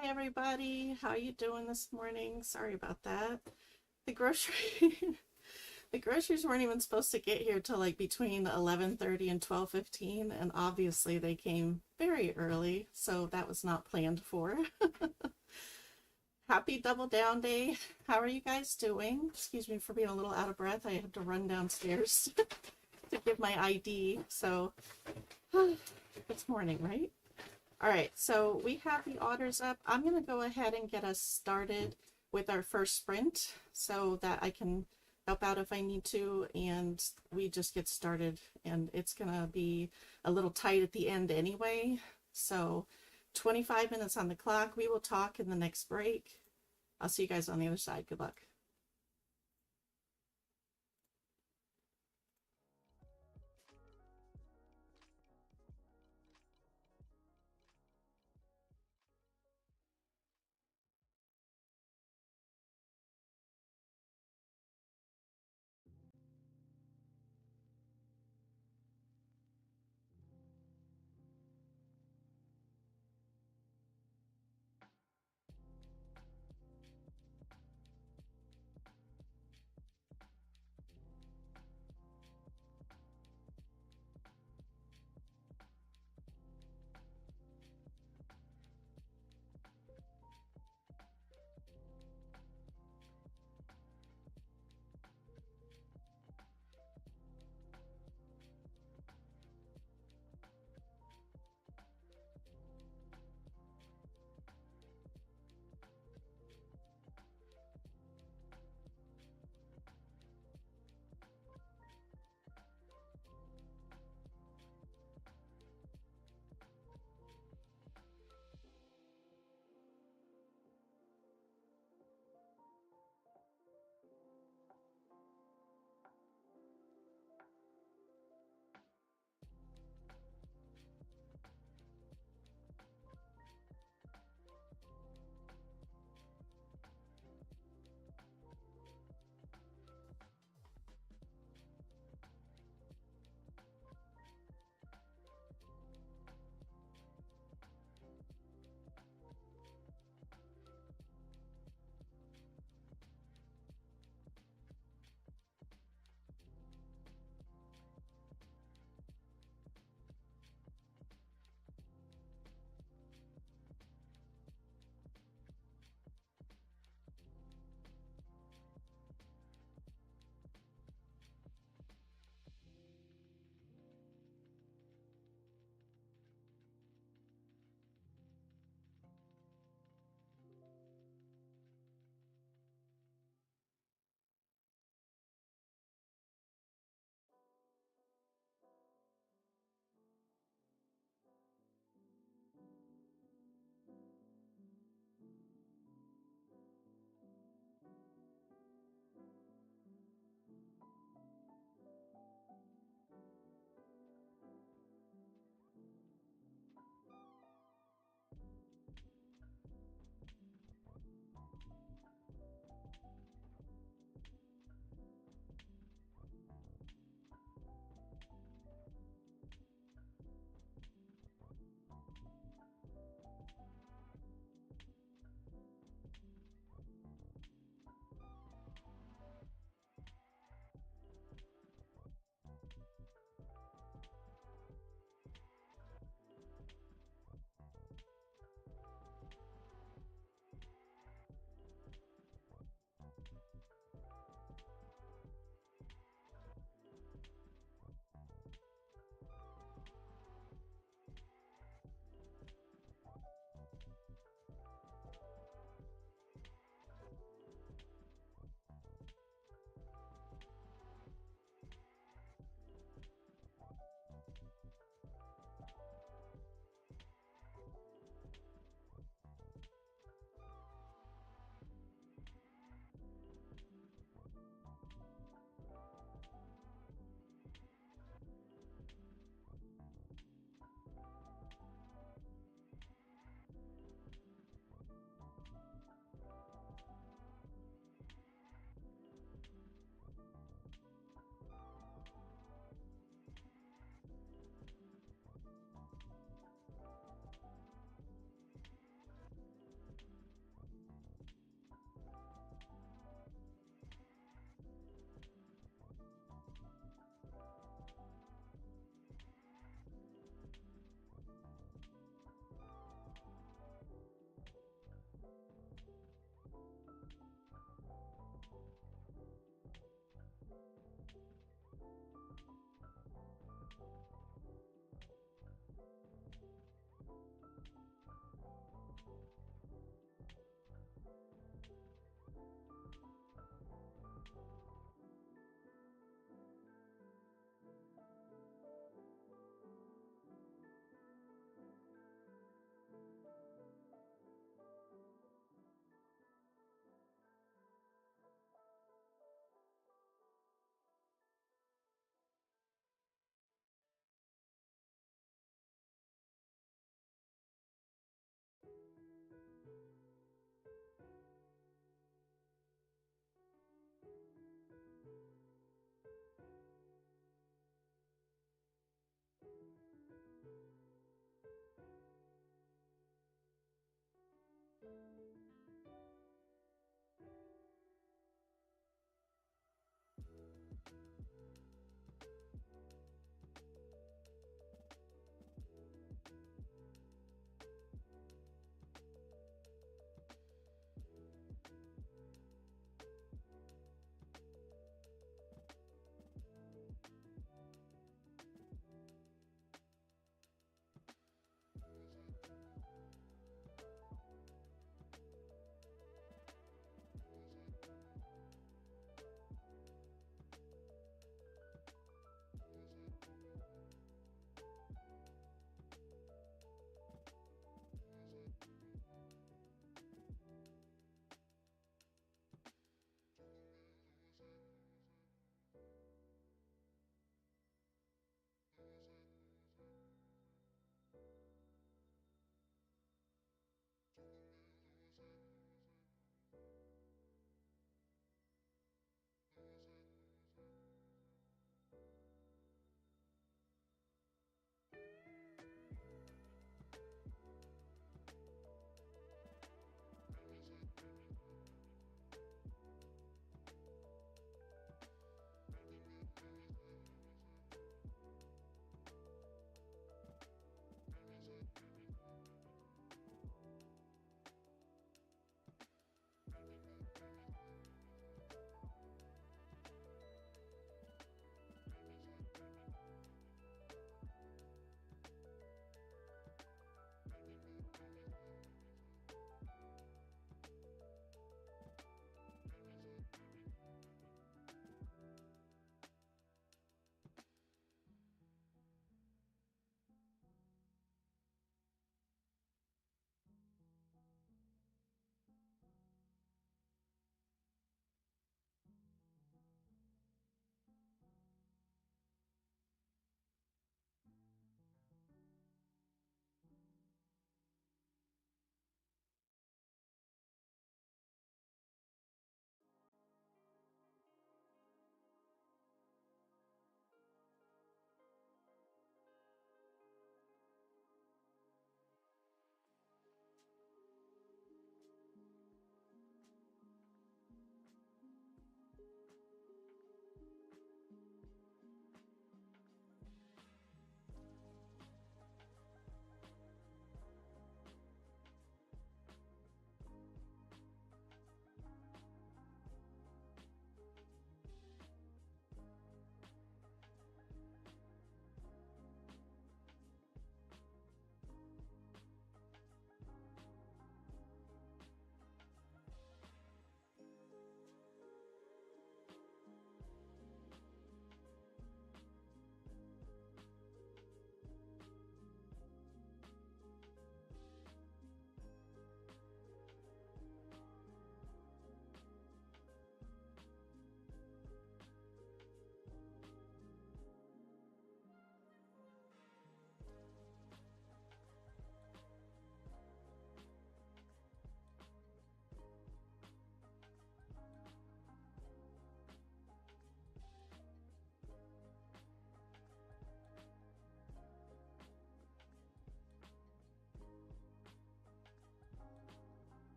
Hi everybody, how you doing this morning? Sorry about that. The grocery the groceries weren't even supposed to get here till like between 11:30 and 12:15, and obviously they came very early, so that was not planned for. Happy Double Down Day. How are you guys doing? Excuse me for being a little out of breath. I had to run downstairs to give my ID. So it's morning, right? All right, so we have the otters up. I'm going to go ahead and get us started with our first sprint so that I can help out if I need to, and we just get started. And it's going to be a little tight at the end anyway. So 25 minutes on the clock. We will talk in the next break. I'll see you guys on the other side. Good luck.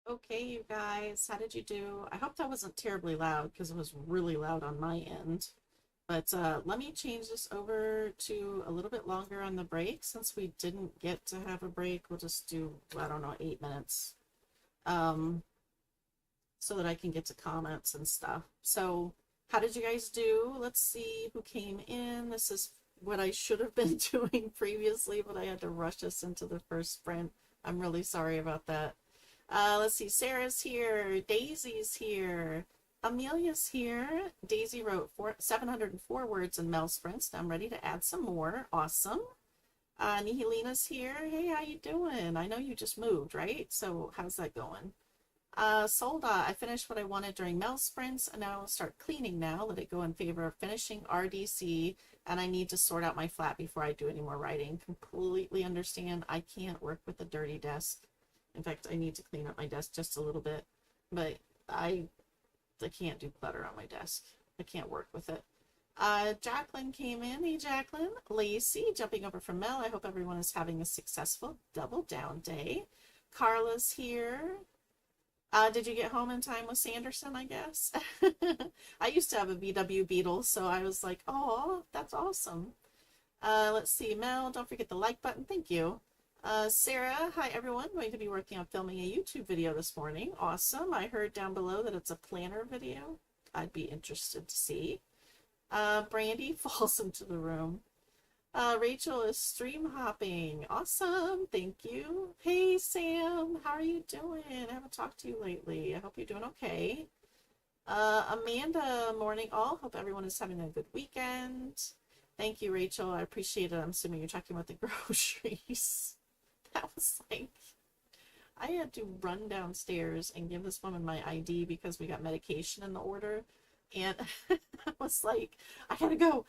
Okay, you guys, how did you do? I hope that wasn't terribly loud because it was really loud on my end. But let me change this over to a little bit longer on the break since we didn't get to have a break. We'll just do, I don't know, 8 minutes. So that I can get to comments and stuff. So how did you guys do? Let's see who came in. This is what I should have been doing previously, but I had to rush us into the first sprint. I'm really sorry about that. Let's see, Sarah's here, Daisy's here, Amelia's here. Daisy wrote 704 words in Mel sprints. Now I'm ready to add some more. Awesome. Nihelina's here. Hey, how you doing? I know you just moved, right? So how's that going? Solda, I finished what I wanted during Mel sprints, and now I'll start cleaning now. Let it go in favor of finishing RDC, and I need to sort out my flat before I do any more writing. Completely understand. I can't work with a dirty desk. In fact, I need to clean up my desk just a little bit, but I can't do clutter on my desk. I can't work with it. Jacqueline came in. Hey, Jacqueline. Lacey, jumping over from Mel. I hope everyone is having a successful double down day. Carla's here. Did you get home in time with Sanderson, I guess? I used to have a VW Beetle, so I was like, oh, that's awesome. Let's see, Mel, don't forget the like button. Thank you. Sarah, hi everyone. Going to be working on filming a YouTube video this morning. Awesome. I heard down below that it's a planner video. I'd be interested to see. Brandy falls into the room. Rachel is stream hopping. Awesome. Thank you. Hey, Sam. How are you doing? I haven't talked to you lately. I hope you're doing okay. Amanda, morning all. Hope everyone is having a good weekend. Thank you, Rachel. I appreciate it. I'm assuming you're talking about the groceries. That was like, I had to run downstairs and give this woman my ID because we got medication in the order. And I was like, I gotta go,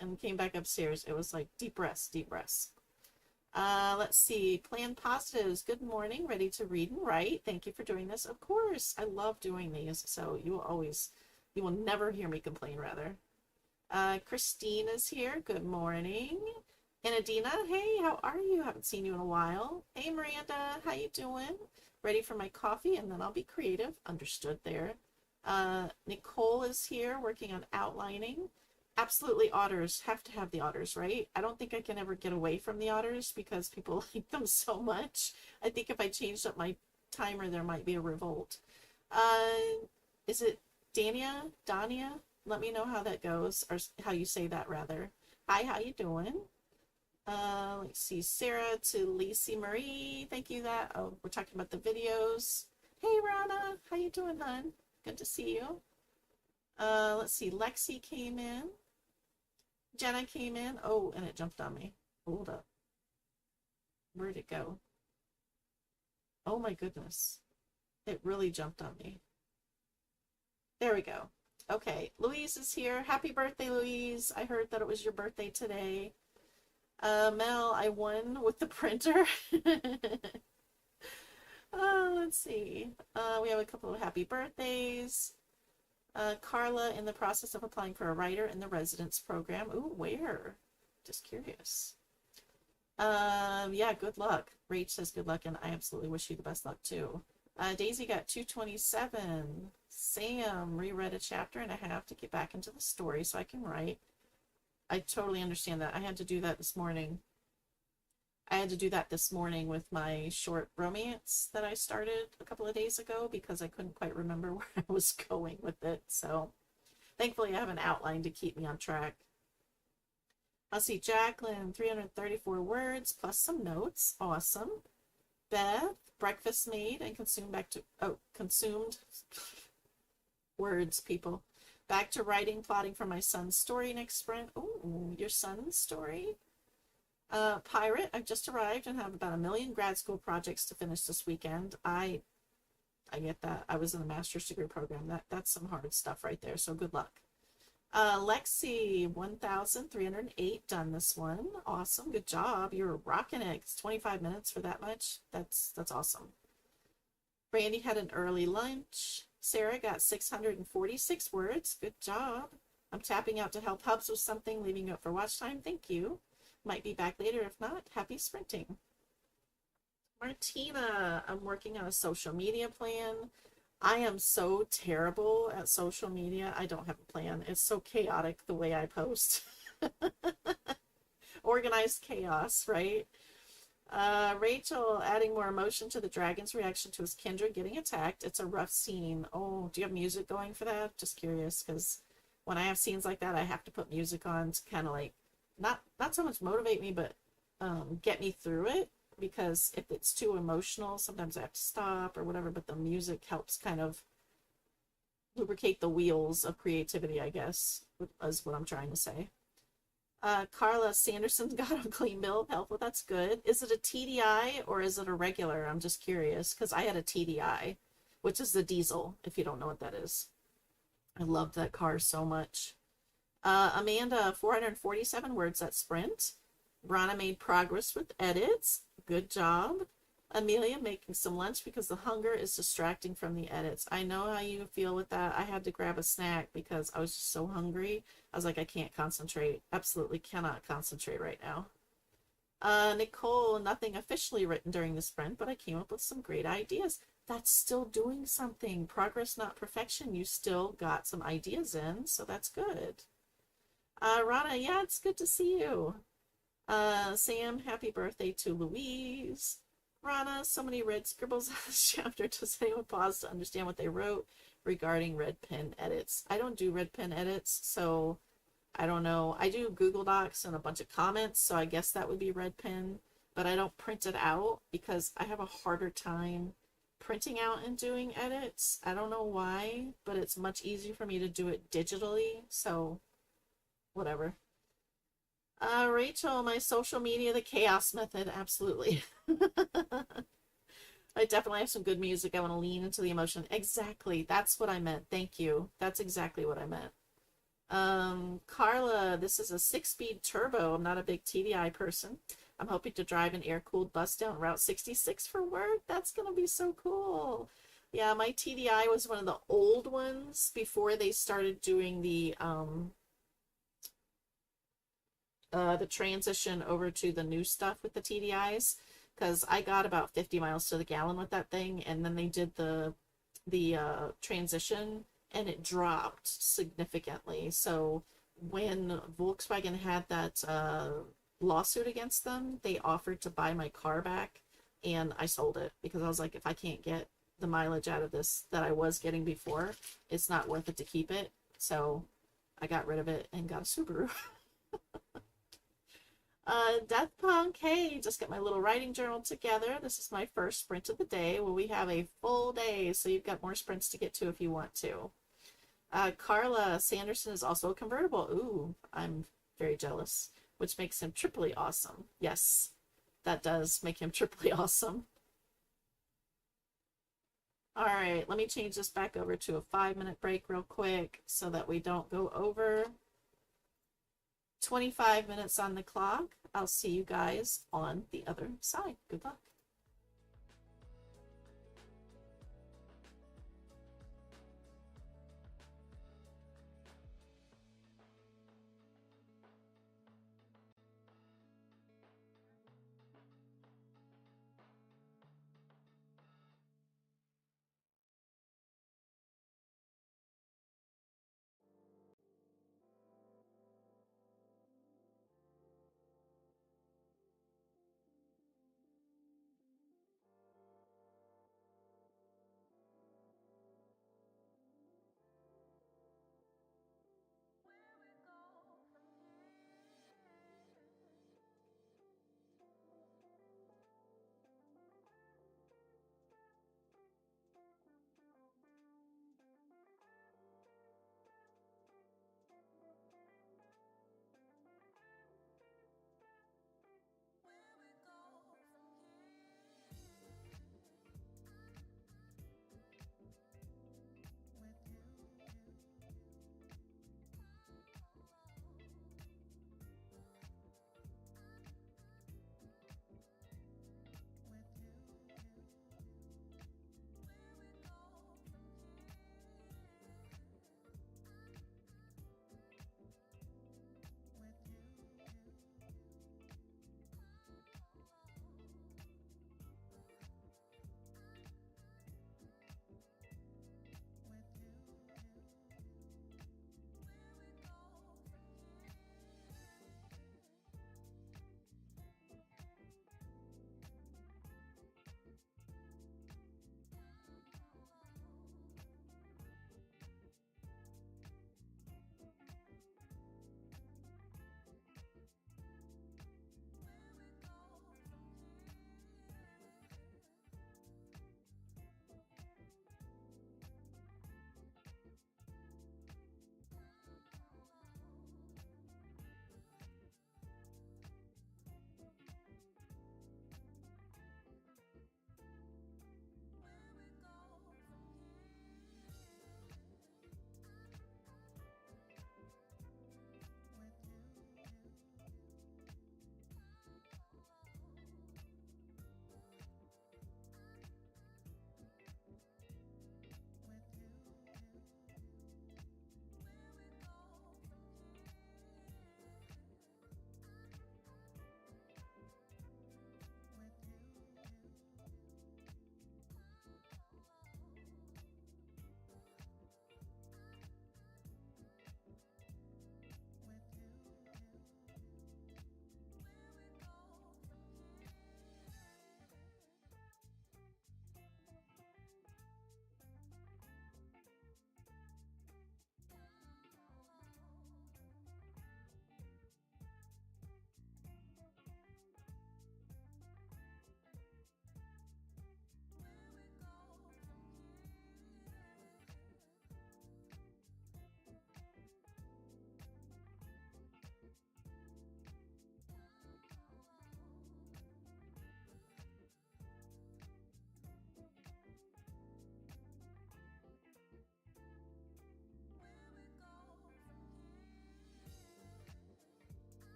and came back upstairs. It was like, deep breaths, deep breaths. Let's see, plan positives. Good morning, ready to read and write. Thank you for doing this. Of course, I love doing these, so you will never hear me complain, rather. Christine is here. Good morning. And Adina, hey, how are you? Haven't seen you in a while. Hey, Miranda, how you doing? Ready for my coffee, and then I'll be creative. Understood there. Nicole is here working on outlining. Absolutely, otters. Have to have the otters, right? I don't think I can ever get away from the otters because people like them so much. I think if I changed up my timer, there might be a revolt. Is it Dania? Let me know how that goes, or how you say that, rather. Hi, how you doing? Let's see, Sarah to Lacey Marie. Thank you that. Oh, we're talking about the videos. Hey, Rana. How you doing, hon? Good to see you. Let's see, Lexi came in. Jenna came in. Oh, and it jumped on me. Hold up. Where'd it go? Oh my goodness. It really jumped on me. There we go. Okay, Louise is here. Happy birthday, Louise. I heard that it was your birthday today. Mel, I won with the printer. Let's see. We have a couple of happy birthdays. Carla in the process of applying for a writer in the residence program. Ooh, where? Just curious. Yeah, good luck. Rach says good luck, and I absolutely wish you the best luck too. Daisy got 227. Sam reread a chapter and a half to get back into the story so I can write. I totally understand that. I had to do that this morning. With my short romance that I started a couple of days ago because I couldn't quite remember where I was going with it. So thankfully I have an outline to keep me on track. I'll see Jacqueline, 334 words plus some notes. Awesome. Beth, breakfast made and consumed words, people. Back to writing, plotting for my son's story next sprint. Oh, your son's story? Pirate, I've just arrived and have about 1 million grad school projects to finish this weekend. I get that. I was in the master's degree program. That's some hard stuff right there, so good luck. Lexi, 1,308 done this one. Awesome, good job. You're rocking it. It's 25 minutes for that much. That's awesome. Brandy had an early lunch. Sarah got 646 words. Good job. I'm tapping out to help Hubs with something, leaving it for watch time. Thank you. Might be back later. If not, happy sprinting. Martina, I'm working on a social media plan. I am so terrible at social media. I don't have a plan. It's so chaotic the way I post. Organized chaos, right? Rachel, adding more emotion to the dragon's reaction to his kindred getting attacked. It's a rough scene. Oh, do you have music going for that? Just curious, because when I have scenes like that, I have to put music on to kind of like, not so much motivate me, but get me through it. Because if it's too emotional, sometimes I have to stop or whatever, but the music helps kind of lubricate the wheels of creativity, I guess, is what I'm trying to say. Carla, Sanderson's got a clean bill of health. Well, that's good. Is it a TDI or is it a regular? I'm just curious because I had a TDI, which is the diesel, if you don't know what that is. I loved that car so much. Amanda, 447 words at sprint. Rana made progress with edits. Good job. Amelia making some lunch because the hunger is distracting from the edits. I know how you feel with that. I had to grab a snack because I was just so hungry. I was like, I can't concentrate. Absolutely cannot concentrate right now. Nicole, nothing officially written during the sprint, but I came up with some great ideas. That's still doing something. Progress, not perfection. You still got some ideas in, so that's good. Rana, yeah, it's good to see you. Sam, happy birthday to Louise. Rana, so many red scribbles on this chapter. Does anyone pause to understand what they wrote regarding red pen edits? I don't do red pen edits, so I don't know. I do Google Docs and a bunch of comments, so I guess that would be red pen, but I don't print it out because I have a harder time printing out and doing edits. I don't know why, but it's much easier for me to do it digitally, so whatever. Rachel, my social media, the chaos method, absolutely. I definitely have some good music. I want to lean into the emotion. Exactly. That's what I meant. Thank you. That's exactly what I meant. Carla, this is a 6-speed turbo. I'm not a big TDI person. I'm hoping to drive an air-cooled bus down Route 66 for work. That's going to be so cool. Yeah, my TDI was one of the old ones before they started doing the transition over to the new stuff with the TDIs, because I got about 50 miles to the gallon with that thing, and then they did the transition and it dropped significantly. So when Volkswagen had that lawsuit against them, they offered to buy my car back, and I sold it because I was like, if I can't get the mileage out of this that I was getting before, it's not worth it to keep it. So I got rid of it and got a Subaru. Death Punk, hey, just got my little writing journal together. This is my first sprint of the day. Well, we have a full day, so you've got more sprints to get to if you want to. Carla, Sanderson is also a convertible. Ooh, I'm very jealous, which makes him triply awesome. Yes, that does make him triply awesome. All right, let me change this back over to a 5-minute break real quick so that we don't go over. 25 minutes on the clock. I'll see you guys on the other side. Good luck.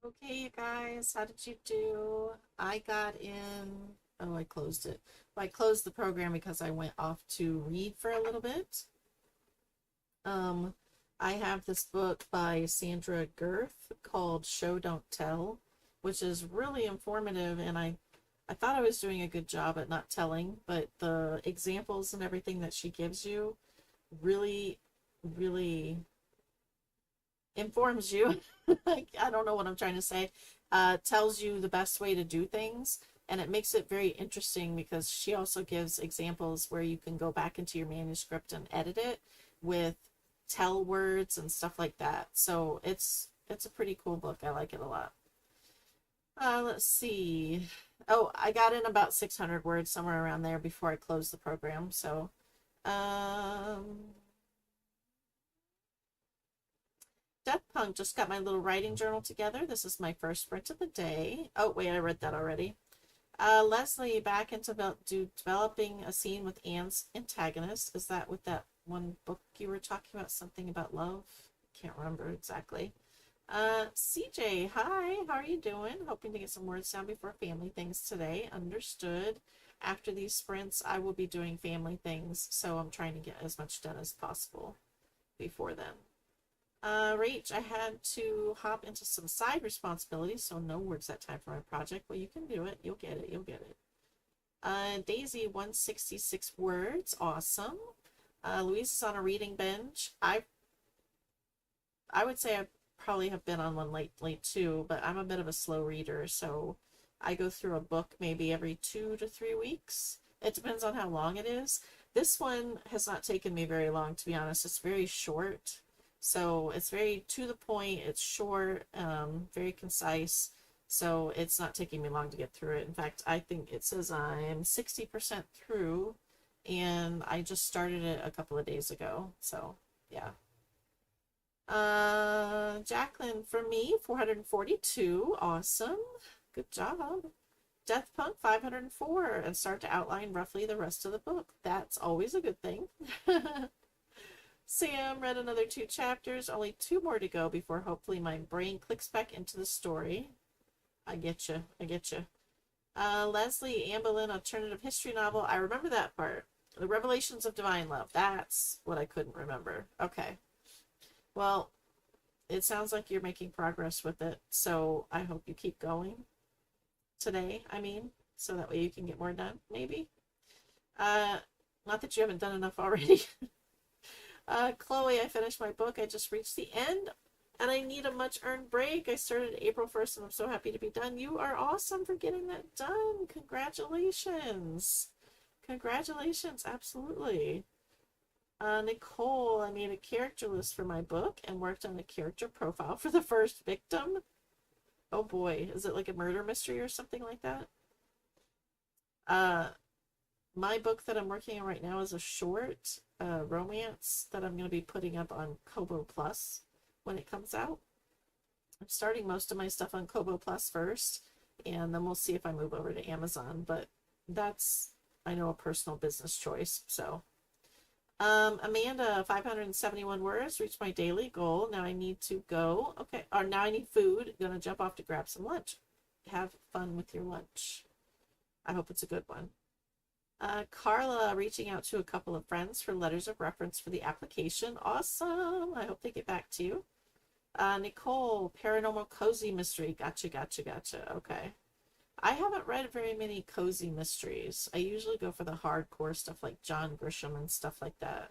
Okay, you guys, how did you do? I got in. Oh, I closed it. Well, I closed the program because I went off to read for a little bit. Um, I have this book by Sandra Girth called Show Don't Tell, which is really informative, and I thought I was doing a good job at not telling, but the examples and everything that she gives you really, really informs you. I don't know what I'm trying to say. Tells you the best way to do things, and it makes it very interesting because she also gives examples where you can go back into your manuscript and edit it with tell words and stuff like that. So it's a pretty cool book. I like it a lot. Let's see. Oh, I got in about 600 words, somewhere around there, before I closed the program. So, Death Punk just got my little writing journal together. This is my first sprint of the day. Oh, wait, I read that already. Leslie, back into developing a scene with Anne's antagonist. Is that with that one book you were talking about, something about love? Can't remember exactly. CJ, hi, how are you doing? Hoping to get some words down before family things today. Understood. After these sprints, I will be doing family things, so I'm trying to get as much done as possible before then. Rach, I had to hop into some side responsibilities, so no words that time for my project. Well, you can do it. You'll get it. You'll get it. Daisy, 166 words. Awesome. Louise is on a reading binge. I would say I probably have been on one lately too, but I'm a bit of a slow reader, so I go through a book maybe every 2 to 3 weeks. It depends on how long it is. This one has not taken me very long, to be honest. It's very short. So it's very to the point. It's short, very concise. So it's not taking me long to get through it. In fact, I think it says I'm 60% through, and I just started it a couple of days ago. So yeah. Jacqueline, for me, 442. Awesome. Good job. Death Punk 504, and start to outline roughly the rest of the book. That's always a good thing. Sam read another 2 chapters, only 2 more to go before hopefully my brain clicks back into the story. I get you. I get you. Leslie, Anne Boleyn alternative history novel. I remember that part. The Revelations of Divine Love. That's what I couldn't remember. Okay. Well, it sounds like you're making progress with it, so I hope you keep going today, I mean, so that way you can get more done, maybe. Not that you haven't done enough already. Chloe, I finished my book. I just reached the end, and I need a much-earned break. I started April 1st, and I'm so happy to be done. You are awesome for getting that done. Congratulations. Congratulations, absolutely. Nicole, I made a character list for my book and worked on a character profile for the first victim. Oh boy, is it like a murder mystery or something like that? My book that I'm working on right now is a short romance that I'm going to be putting up on Kobo Plus when it comes out. I'm starting most of my stuff on Kobo Plus first, and then we'll see if I move over to Amazon, but that's, I know, a personal business choice, so. Amanda, 571 words, reached my daily goal. Now I need to go. Okay, or now I need food. Gonna jump off to grab some lunch. Have fun with your lunch. I hope it's a good one. Carla, reaching out to a couple of friends for letters of reference for the application. Awesome. I hope they get back to you. Nicole, paranormal cozy mystery. Gotcha, gotcha, gotcha. Okay. I haven't read very many cozy mysteries. I usually go for the hardcore stuff like John Grisham and stuff like that.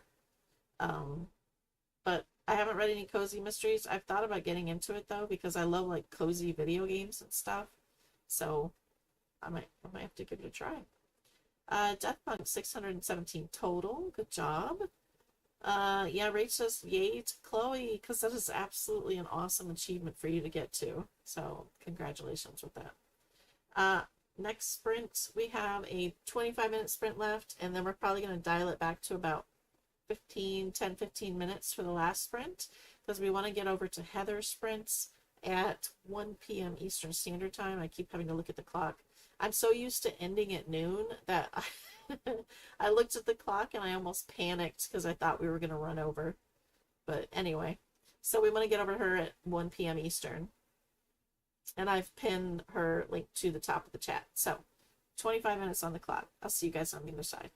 But I haven't read any cozy mysteries. I've thought about getting into it though because I love like cozy video games and stuff. So I might have to give it a try. Death Punk 617 total. Good job. Yeah, Rach says yay to Chloe because that is absolutely an awesome achievement for you to get to. So congratulations with that. Next sprint, we have a 25-minute sprint left, and then we're probably going to dial it back to about 10, 15 minutes for the last sprint because we want to get over to Heather's sprints at 1 p.m. Eastern Standard Time. I keep having to look at the clock. I'm so used to ending at noon that I looked at the clock and I almost panicked because I thought we were going to run over. But anyway, so we want to get over to her at 1 p.m. Eastern. And I've pinned her link to the top of the chat. So 25 minutes on the clock. I'll see you guys on the other side.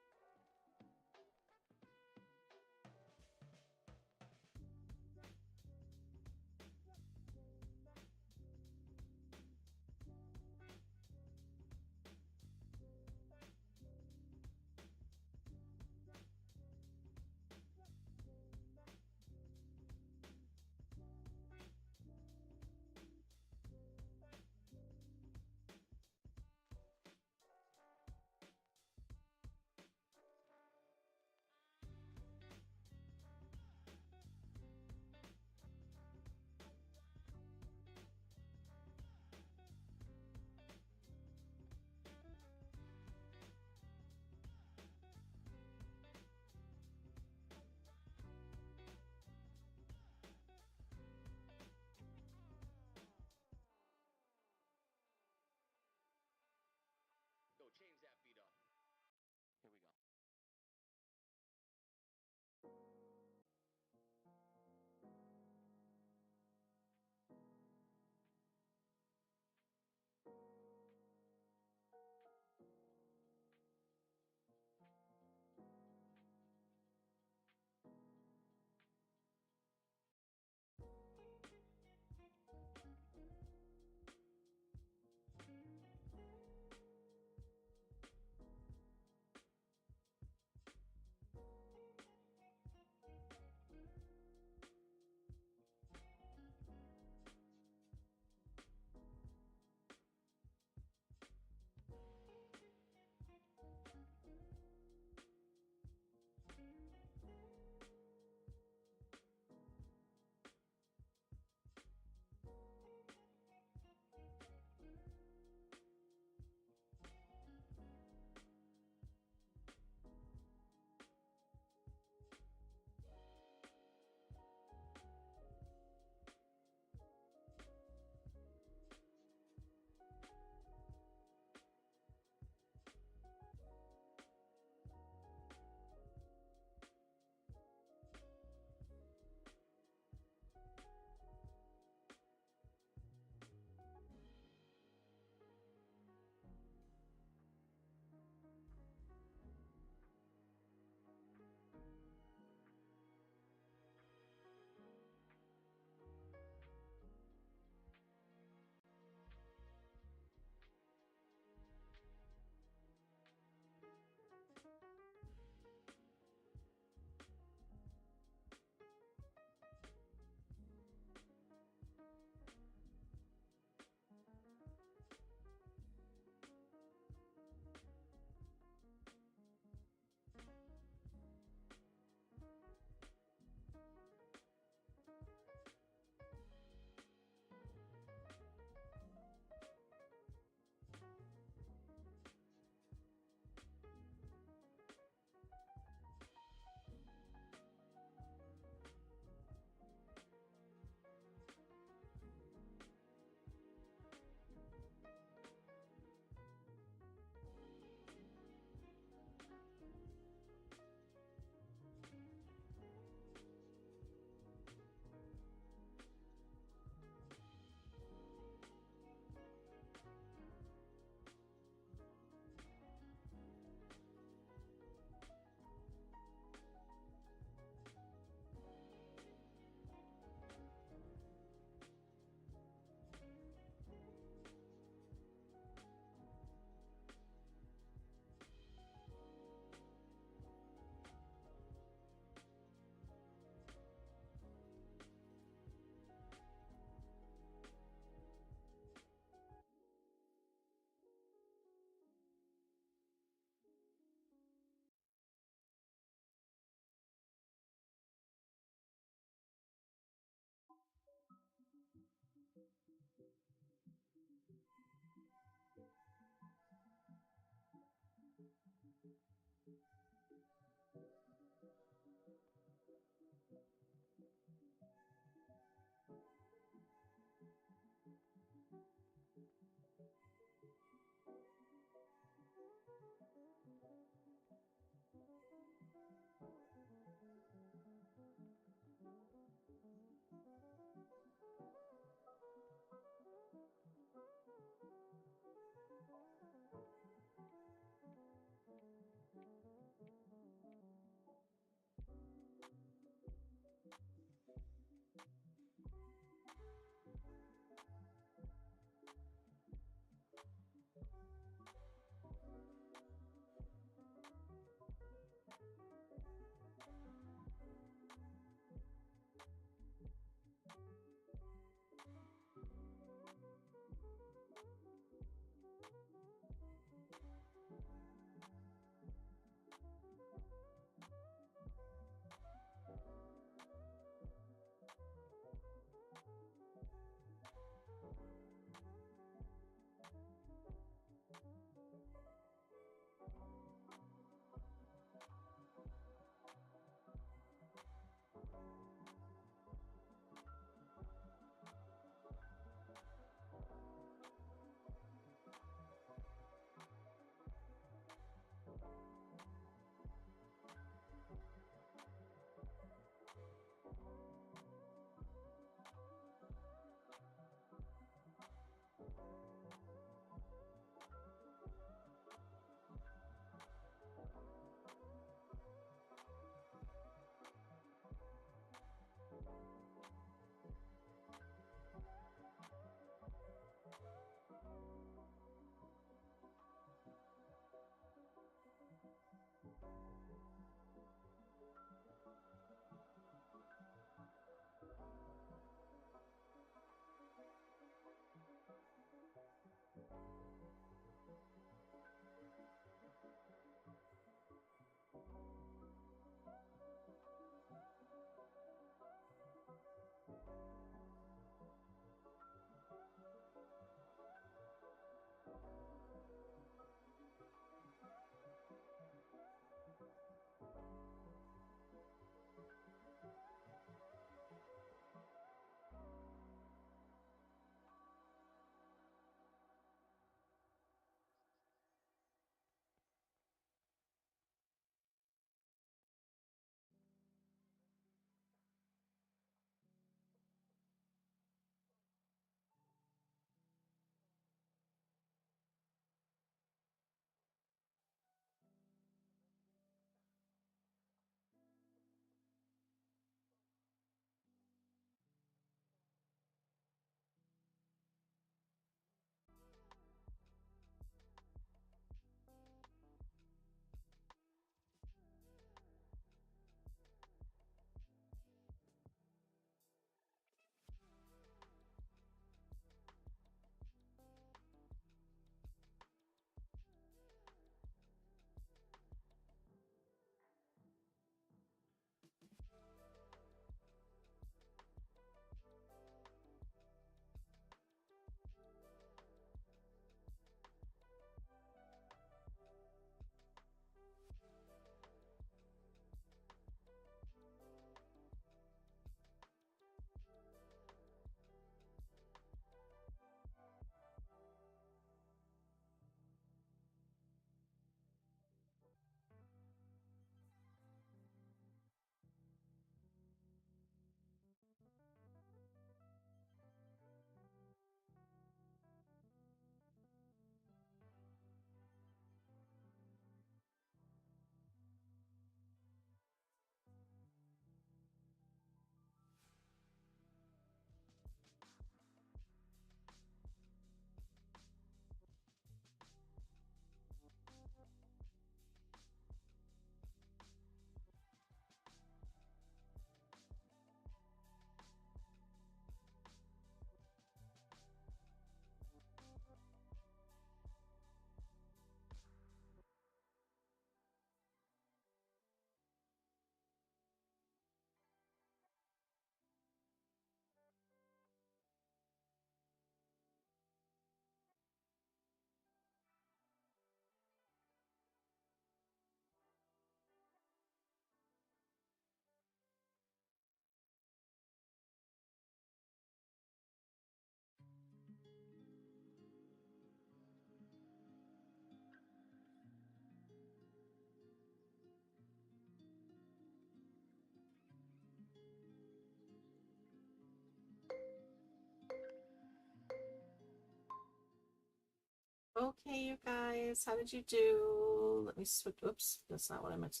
Okay, you guys, how did you do? Let me switch. Oops, that's not what I meant.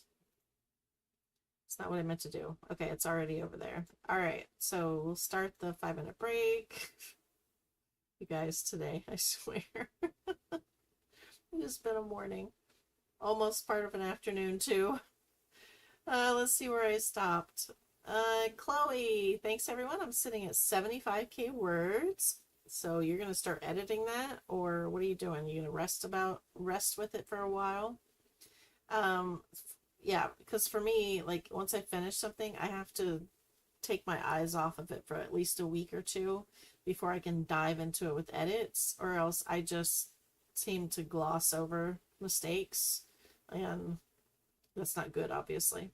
It's not what I meant to do. Okay, it's already over there. All right, so we'll start the 5-minute break. You guys, today, I swear, it has been a morning, almost part of an afternoon too. Let's see where I stopped. Chloe, thanks everyone. I'm sitting at 75K words. So you're gonna start editing that, or what are you doing? You gonna rest with it for a while? Um, yeah, because for me, like once I finish something, I have to take my eyes off of it for at least a week or two before I can dive into it with edits, or else I just seem to gloss over mistakes, and that's not good, obviously.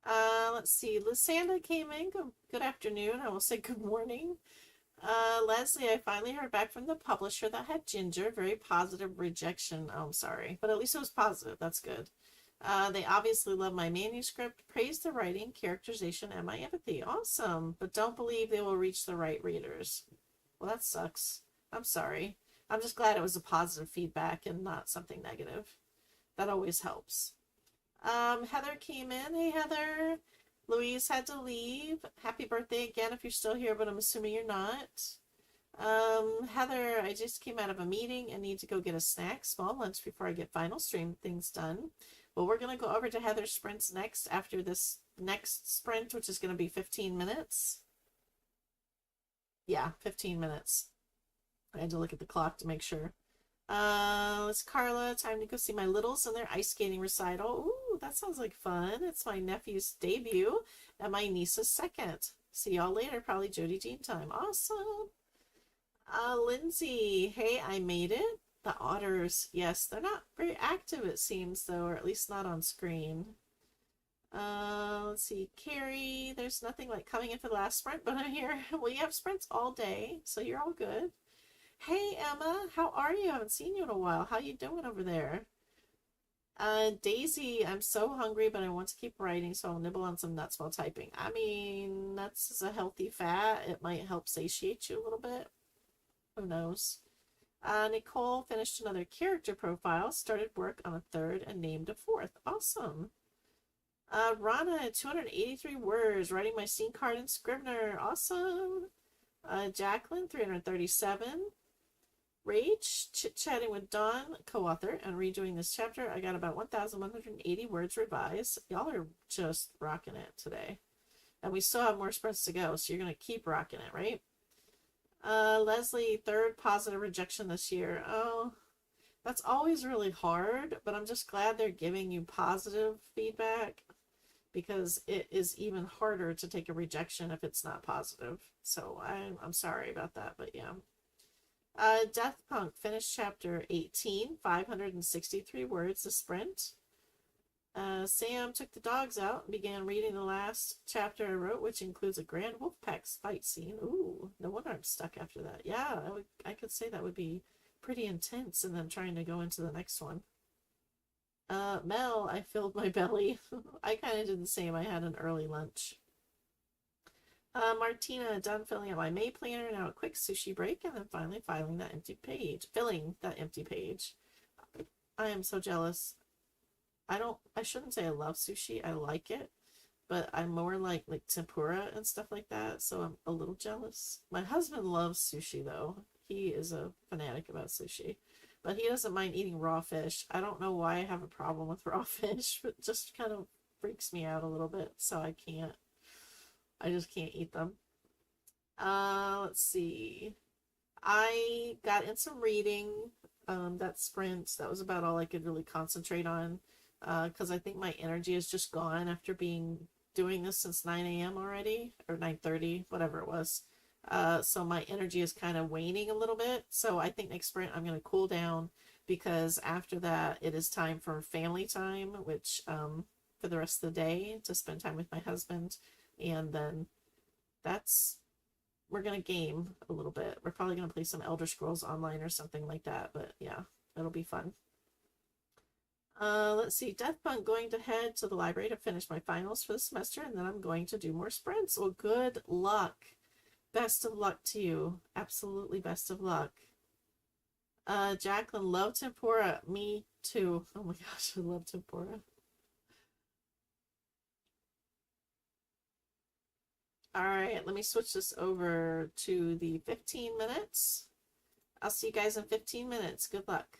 Let's see. Lysanda came in. Good afternoon. I will say good morning. Leslie, I finally heard back from the publisher that had Ginger. Very positive rejection. Oh, I'm sorry. But at least it was positive. That's good. They obviously love my manuscript, praise the writing, characterization, and my empathy. Awesome. But don't believe they will reach the right readers. Well, that sucks. I'm sorry. I'm just glad it was a positive feedback and not something negative. That always helps. Heather came in. Hey, Heather. Louise had to leave. Happy birthday again if you're still here, but I'm assuming you're not. Heather, I just came out of a meeting and need to go get a snack, small lunch before I get final stream things done. Well, we're going to go over to Heather's sprints next after this next sprint, which is going to be 15 minutes. Yeah, 15 minutes. I had to look at the clock to make sure. It's Carla. Time to go see my littles and their ice skating recital. Ooh, that sounds like fun. It's my nephew's debut and my niece's second. See y'all later. Probably Jody Jean time. Awesome. Lindsay. Hey, I made it. The otters. Yes, they're not very active, it seems, though, or at least not on screen. Let's see. Carrie. There's nothing like coming in for the last sprint, but I'm here. Well, you have sprints all day, so you're all good. Hey Emma, how are you? I haven't seen you in a while. How you doing over there? Daisy, I'm so hungry, but I want to keep writing, so I'll nibble on some nuts while typing. I mean, nuts is a healthy fat. It might help satiate you a little bit. Who knows? Nicole finished another character profile, started work on a third, and named a fourth. Awesome. Rana, 283 words, writing my scene card in Scrivener. Awesome. Jacqueline, 337. Rage, chit-chatting with Dawn, co-author, and redoing this chapter. I got about 1,180 words revised. Y'all are just rocking it today. And we still have more sprints to go, so you're going to keep rocking it, right? Leslie, third positive rejection this year. Oh, that's always really hard, but I'm just glad they're giving you positive feedback because it is even harder to take a rejection if it's not positive. So I'm sorry about that, but yeah. Death Punk finished chapter 18, 563 words, the sprint. Sam took the dogs out and began reading the last chapter I wrote, which includes a grand wolf pack fight scene. Ooh, no wonder I'm stuck after that. Yeah, I could say that would be pretty intense, and then trying to go into the next one. Mel, I filled my belly. I kind of did the same. I had an early lunch. Martina, done filling out my May planner, now a quick sushi break, and then finally filling that empty page. Filling that empty page. I am so jealous. I shouldn't say I love sushi. I like it, but I'm more like tempura and stuff like that, so I'm a little jealous. My husband loves sushi though. He is a fanatic about sushi, but he doesn't mind eating raw fish. I don't know why I have a problem with raw fish, but it just kind of freaks me out a little bit, so I just can't eat them. Let's see. I got in some reading, that sprint. That was about all I could really concentrate on, because I think my energy is just gone after doing this since 9 a.m. already, or 9:30, whatever it was. So my energy is kind of waning a little bit. So I think next sprint I'm going to cool down, because after that it is time for family time, which for the rest of the day to spend time with my husband, and then we're gonna game a little bit. We're probably gonna play some Elder Scrolls Online or something like that, but yeah, it'll be fun. Let's see. Deathpunk going to head to the library to finish my finals for the semester, and then I'm going to do more sprints. Well, good luck. Best of luck to you. Absolutely best of luck. Jacqueline, love tempura. Me too. Oh my gosh, I love tempura. All right, let me switch this over to the 15 minutes. I'll see you guys in 15 minutes. Good luck.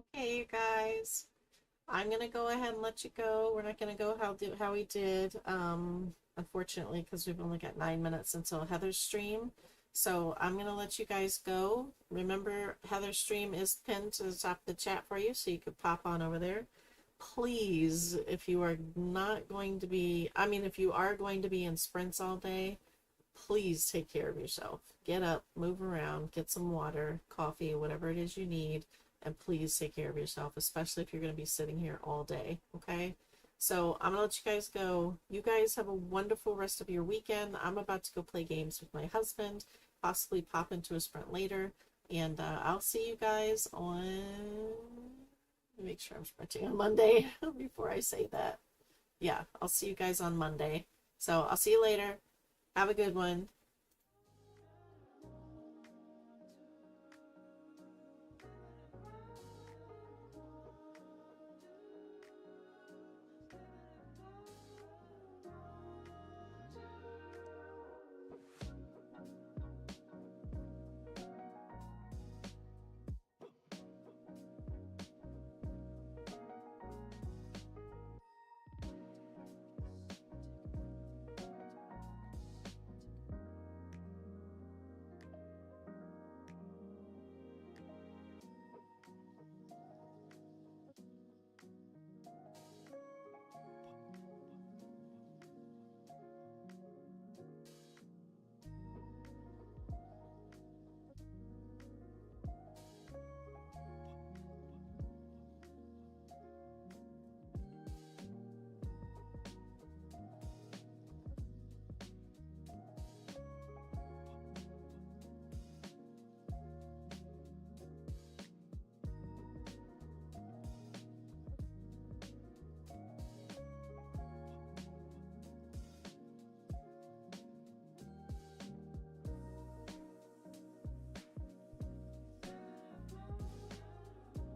Okay, you guys. I'm gonna go ahead and let you go. We're not gonna go how we did, unfortunately, because we've only got 9 minutes until Heather's stream. So I'm gonna let you guys go. Remember, Heather's stream is pinned to the top of the chat for you, so you could pop on over there. Please, if you are not going to be, I mean, if you are going to be in sprints all day, please take care of yourself. Get up, move around, get some water, coffee, whatever it is you need, and please take care of yourself, especially if you're going to be sitting here all day, okay? So I'm going to let you guys go. You guys have a wonderful rest of your weekend. I'm about to go play games with my husband, possibly pop into a sprint later, and I'll see you guys on, let me make sure I'm sprinting on Monday before I say that. Yeah, I'll see you guys on Monday. So I'll see you later. Have a good one.